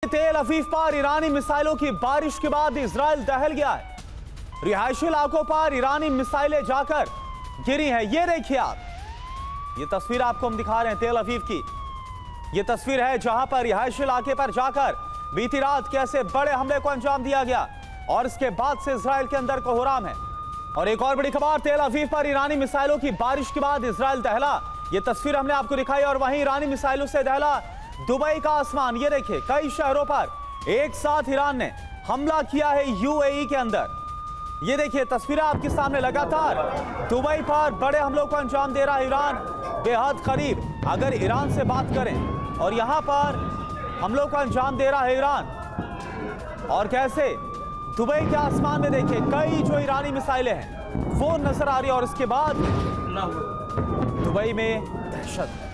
तेल अवीव पर ईरानी मिसाइलों की बारिश के बाद इजराइल दहल गया है। रिहायशी इलाकों पर ईरानी मिसाइलें जाकर गिरी हैं। ये देखिए आप, ये तस्वीर आपको हम दिखा रहे हैं तेल अवीव की। ये तस्वीर है जहां पर रिहायशी इलाके पर जाकर बीती रात कैसे बड़े हमले को अंजाम दिया गया और इसके बाद से इजराइल के अंदर कोहराम है। और एक और बड़ी खबर, तेल अवीव पर ईरानी मिसाइलों की बारिश के बाद इजराइल दहला। ये तस्वीर हमने आपको दिखाई और वहीं ईरानी मिसाइलों से दहला दुबई का आसमान। ये देखिए, कई शहरों पर एक साथ ईरान ने हमला किया है यूएई के अंदर। ये देखिए तस्वीरें आपके सामने, लगातार दुबई पर बड़े हमलों को अंजाम दे रहा है ईरान, बेहद करीब अगर ईरान से बात करें। और यहां पर हमलों को अंजाम दे रहा है ईरान। और कैसे दुबई के आसमान में देखिए कई जो ईरानी मिसाइलें हैं वो नजर आ रही है। और इसके बाद दुबई में दहशत है।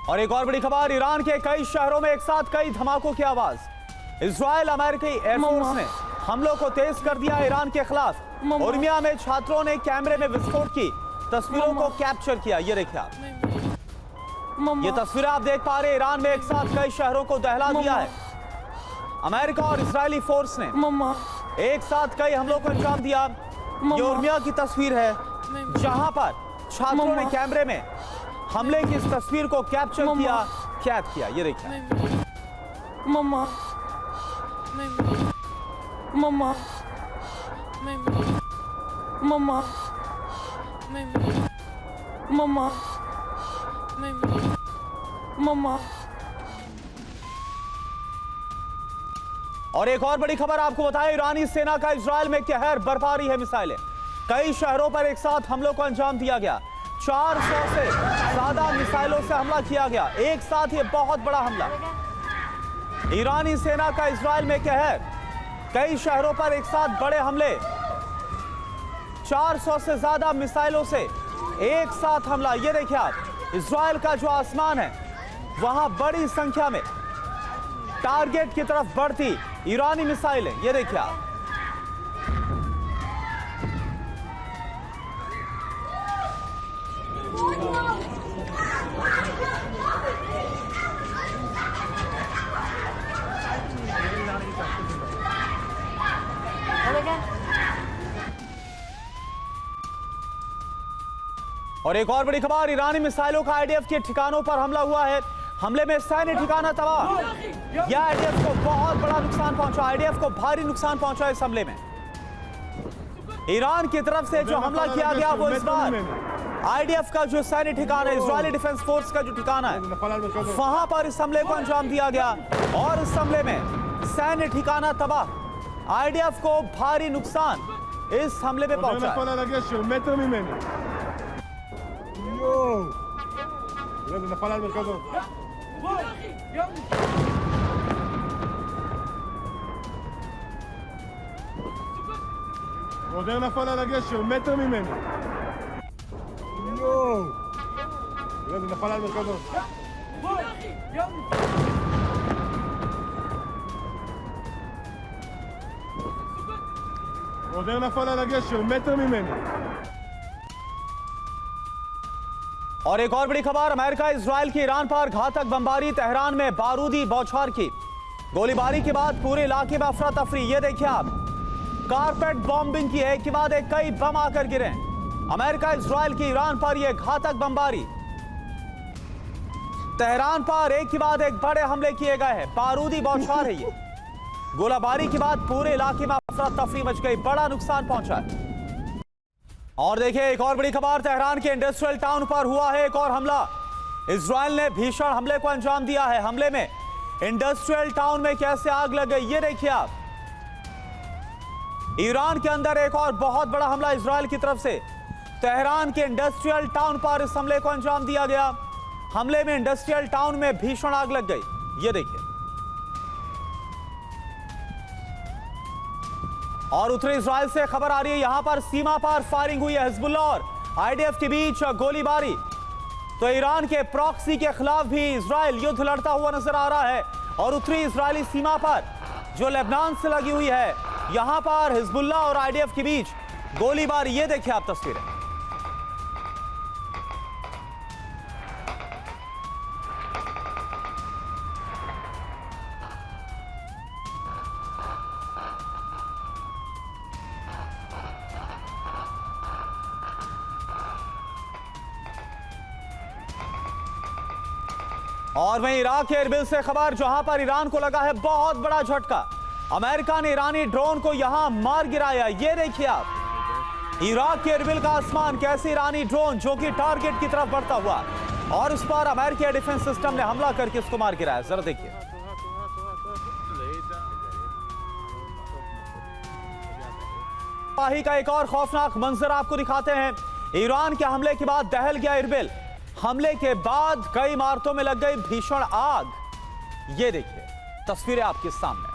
और एक और बड़ी खबर, ईरान के कई शहरों में एक साथ कई धमाकों की आवाज। इजराइल अमेरिकी एयरफोर्स ने हमलों को तेज कर दिया ईरान के खिलाफ। उर्मिया में छात्रों ने कैमरे में विस्फोट की तस्वीरों को कैप्चर किया। ये देखिए आप, ये तस्वीरें आप देख पा रहे हैं। ईरान में एक साथ कई शहरों को दहला दिया है अमेरिका और इजरायली फोर्स ने। एक साथ कई हमलों को अंजाम दिया। ये उर्मिया की तस्वीर है जहां पर छात्रों ने कैमरे में हमले की इस तस्वीर को कैप्चर किया, कैद किया। ये देखिए मम्मा मम्मा मम्मा मम्मा मम्मा। और एक और बड़ी खबर आपको बताएं, ईरानी सेना का इजराइल में कहर बरपा रही है मिसाइलें। कई शहरों पर एक साथ हमलों को अंजाम दिया गया। 400 से ज्यादा मिसाइलों से हमला किया गया एक साथ। ये बहुत बड़ा हमला। ईरानी सेना का इजराइल में कहर, कई शहरों पर एक साथ बड़े हमले। 400 से ज्यादा मिसाइलों से एक साथ हमला। ये देखिए आप, इजराइल का जो आसमान है वहां बड़ी संख्या में टारगेट की तरफ बढ़ती ईरानी मिसाइलें। ये देखिए आप, और एक और बड़ी खबर, ईरानी मिसाइलों का आईडीएफ के ठिकानों पर हमला हुआ है। हमले में सैन्य ठिकाना तबाह। यह आईडीएफ को बहुत बड़ा नुकसान पहुंचा, आईडीएफ को भारी नुकसान पहुंचा इस हमले में। ईरान की तरफ से जो हमला किया गया वो इस बार आईडीएफ का जो सैन्य ठिकाना है, इजरायली डिफेंस फोर्स का जो ठिकाना है, वहां पर इस हमले को अंजाम दिया गया। और इस हमले में सैन्य ठिकाना तबाह, आईडीएफ को भारी नुकसान इस हमले में पहुंचा। רודר נפל על הגשר, מטר ממני. יואו! זה נפל על מרכזו. רודר נפל על הגשר, מטר ממני. और एक और बड़ी खबर, अमेरिका इजराइल की ईरान पर घातक बमबारी। तेहरान में बारूदी बौछार की गोलीबारी के बाद पूरे इलाके में अफरा तफरी। ये देखिए आप, कारपेट बॉम्बिंग की है, एक के बाद एक कई बम आकर गिरे। अमेरिका इजराइल की ईरान पर यह घातक बमबारी। तेहरान पर एक के बाद एक बड़े हमले किए गए हैं, बारूदी बौछार है ये। गोलाबारी के बाद पूरे इलाके में अफरा तफरी मच गई, बड़ा नुकसान पहुंचा है। और देखिए एक और बड़ी खबर, तेहरान के इंडस्ट्रियल टाउन पर हुआ है एक और हमला। इजराइल ने भीषण हमले को अंजाम दिया है। हमले में इंडस्ट्रियल टाउन में कैसे आग लग गई, ये देखिए आप। ईरान के अंदर एक और बहुत बड़ा हमला इजराइल की तरफ से। तेहरान के इंडस्ट्रियल टाउन पर इस हमले को अंजाम दिया गया। हमले में इंडस्ट्रियल टाउन में भीषण आग लग गई, ये देखिए। और उत्तरी इजराइल से खबर आ रही है, यहां पर सीमा पर फायरिंग हुई है। हिजबुल्लाह और आईडीएफ के बीच गोलीबारी। तो ईरान के प्रॉक्सी के खिलाफ भी इजराइल युद्ध लड़ता हुआ नजर आ रहा है। और उत्तरी इजरायली सीमा पर जो लेबनान से लगी हुई है, यहां पर हिजबुल्लाह और आईडीएफ के बीच गोलीबारी, ये देखिए आप तस्वीरें। और वहीं इराक एयरबेस से खबर, जहां पर ईरान को लगा है बहुत बड़ा झटका। अमेरिका ने ईरानी ड्रोन को यहां मार गिराया। ये देखिए आप, इराक के एयरबेस का आसमान, कैसे ईरानी ड्रोन जो कि टारगेट की तरफ बढ़ता हुआ और उस पर अमेरिकी डिफेंस सिस्टम ने हमला करके उसको मार गिराया। जरा देखिए। का एक और खौफनाक मंजर आपको दिखाते हैं। ईरान के हमले के बाद दहल गया एयरबेस। हमले के बाद कई इमारतों में लग गई भीषण आग। ये देखिए तस्वीरें आपके सामने।